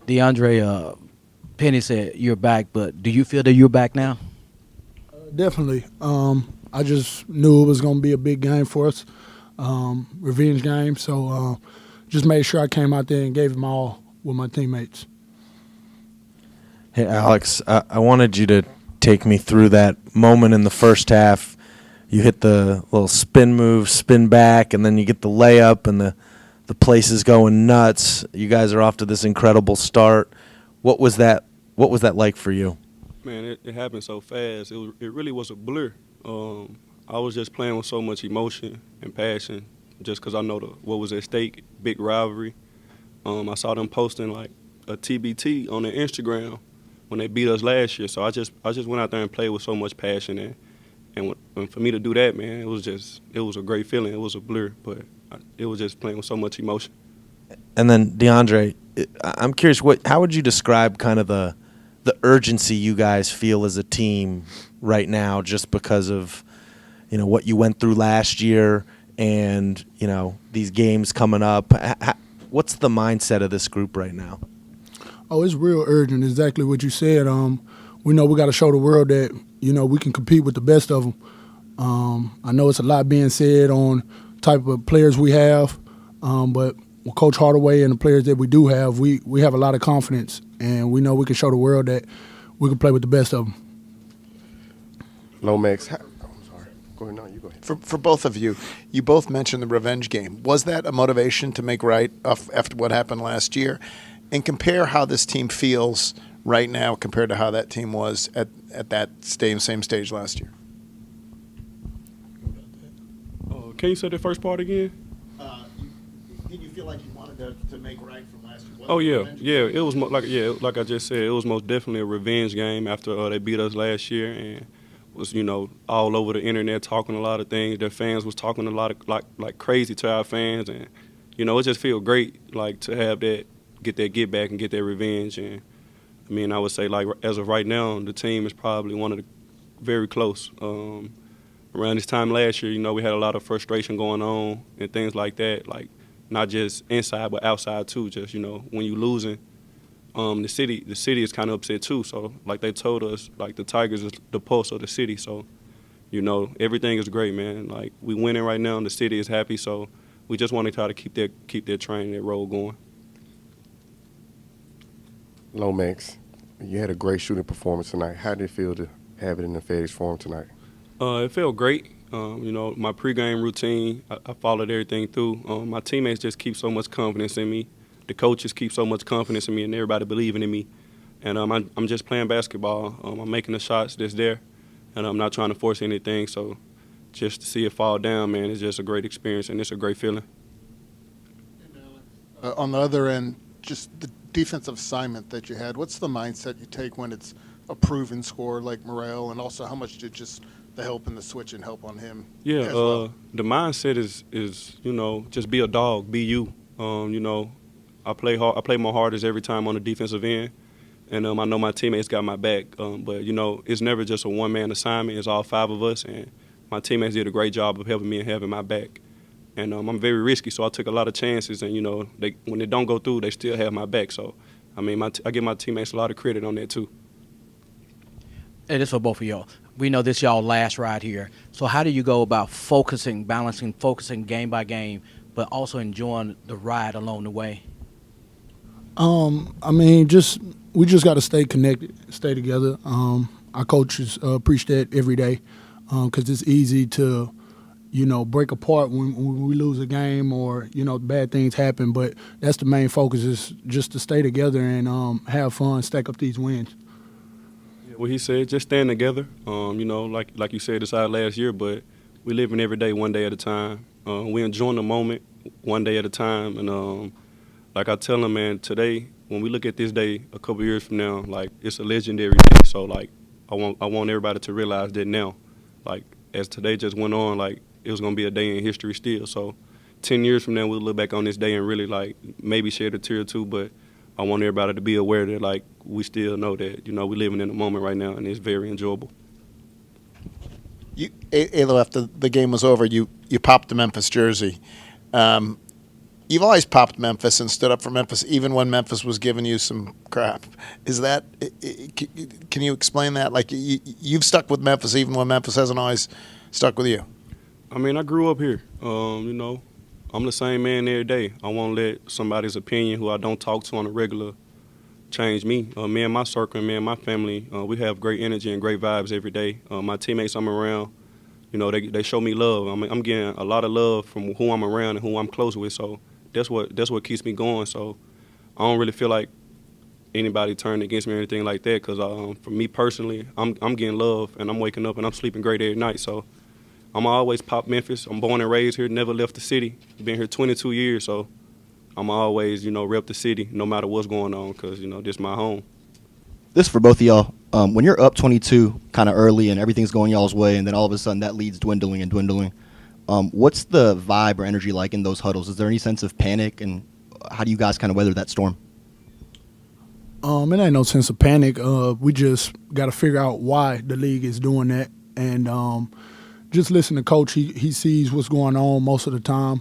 DeAndre Penny said you're back, but do you feel that you're back now? Definitely. I just knew it was going to be a big game for us, revenge game. So just made sure I came out there and gave them all with my teammates. Hey, Alex, I wanted you to take me through that moment in the first half. You hit the little spin move, spin back, and then you get the layup, and the place is going nuts. You guys are off to this incredible start. What was that like for you? Man, it happened so fast. It really was a blur. I was just playing with so much emotion and passion, just because I know what was at stake, big rivalry. I saw them posting like a TBT on their Instagram when they beat us last year. So I just went out there and played with so much passion, and for me to do that, man, it was a great feeling. It was a blur, but it was just playing with so much emotion. And then DeAndre, I'm curious, how would you describe kind of the urgency you guys feel as a team right now, just because of what you went through last year and these games coming up? What's the mindset of this group right now? Oh, it's real urgent. Exactly what you said. We know we got to show the world that we can compete with the best of them. I know it's a lot being said on type of players we have, but with Coach Hardaway and the players that we do have, we have a lot of confidence, and we know we can show the world that we can play with the best of them. Lomax, I'm sorry. Go ahead. No, you go ahead. For both of you, you both mentioned the revenge game. Was that a motivation to make right after what happened last year? And compare how this team feels right now compared to how that team was at that same stage last year. Can you say the first part again? Did you feel like you wanted to make right from last year? Oh yeah. It was like I just said, it was most definitely a revenge game after they beat us last year, and was all over the internet talking a lot of things. Their fans was talking a lot of like crazy to our fans, and it just feel great like to have that, get back and get that revenge. And I mean, I would say like as of right now, the team is probably one of the very close. Around this time last year, we had a lot of frustration going on and things like that, like not just inside but outside too. Just when you losing, the city is kind of upset too. So like they told us, like the Tigers is the pulse of the city. So everything is great, man. Like we winning right now, and the city is happy. So we just want to try to keep that train, that road going. Lomax, you had a great shooting performance tonight. How did it feel to have it in the FedEx Forum tonight? It felt great. My pregame routine, I followed everything through. My teammates just keep so much confidence in me. The coaches keep so much confidence in me, and everybody believing in me. And I'm just playing basketball. I'm making the shots that's there, and I'm not trying to force anything. So just to see it fall down, man, it's just a great experience, and it's a great feeling. On the other end, just the defensive assignment that you had, what's the mindset you take when it's a proven scorer like Morrell, and also how much did just the help in the switch and help on him? Yeah, as well? the mindset is just be a dog, be you. I play hard. I play my hardest every time on the defensive end, and I know my teammates got my back. But it's never just a one-man assignment. It's all five of us, and my teammates did a great job of helping me and having my back. And I'm very risky, so I took a lot of chances. And when they don't go through, they still have my back. So, I mean, I give my teammates a lot of credit on that too. Hey, this for both of y'all. We know this y'all last ride here. So how do you go about focusing game by game, but also enjoying the ride along the way? I mean, we just got to stay connected, stay together. Our coaches preach that every day, because it's easy to, break apart when we lose a game or bad things happen. But that's the main focus, is just to stay together and have fun, stack up these wins. Well, he said just stand together. Like you said, it's our last year, but we living every day one day at a time. We enjoying the moment one day at a time. And like I tell them, man, today when we look at this day a couple years from now, like it's a legendary day. So like I want everybody to realize that now. Like as today just went on, like it was gonna be a day in history still. So 10 years from now, we'll look back on this day and really like maybe shed a tear or two, but I want everybody to be aware that like we still know that we're living in the moment right now, and it's very enjoyable. Alo, after the game was over, you popped the Memphis jersey. You've always popped Memphis and stood up for Memphis, even when Memphis was giving you some crap. Is that? Can you explain that? Like you've stuck with Memphis even when Memphis hasn't always stuck with you. I mean, I grew up here. You know, I'm the same man every day. I won't let somebody's opinion, who I don't talk to on a regular, change me. Me and my circle, and me and my family, we have great energy and great vibes every day. My teammates I'm around, you know, they show me love. I'm getting a lot of love from who I'm around and who I'm close with. So that's what keeps me going. So I don't really feel like anybody turned against me or anything like that. Because for me personally, I'm getting love, and I'm waking up and I'm sleeping great every night. So I'm always pop Memphis. I'm born and raised here, never left the city. Been here 22 years, so I'm always, you know, rep the city no matter what's going on, because, you know, this is my home. This is for both of y'all. When you're up 22 kind of early and everything's going y'all's way, and then all of a sudden that lead's dwindling and dwindling, what's the vibe or energy like in those huddles? Is there any sense of panic, and how do you guys kind of weather that storm? It ain't no sense of panic. We just got to figure out why the league is doing that, and just listen to Coach. He sees what's going on most of the time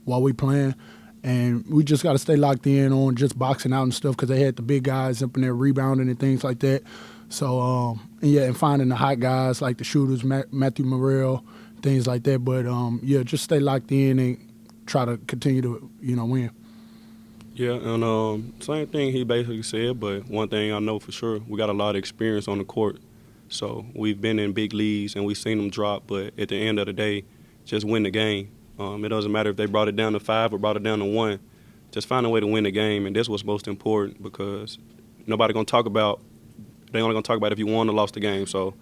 while we playing, and we just got to stay locked in on just boxing out and stuff, because they had the big guys up in there rebounding and things like that. So, and finding the hot guys like the shooters, Matthew Morrell, things like that. But, just stay locked in and try to continue to, win. Yeah, and same thing he basically said, but one thing I know for sure, we got a lot of experience on the court. So we've been in big leagues and we've seen them drop, but at the end of the day, just win the game. It doesn't matter if they brought it down to 5 or brought it down to 1. Just find a way to win the game, and that's what's most important, because nobody gonna talk about. They only gonna talk about if you won or lost the game. So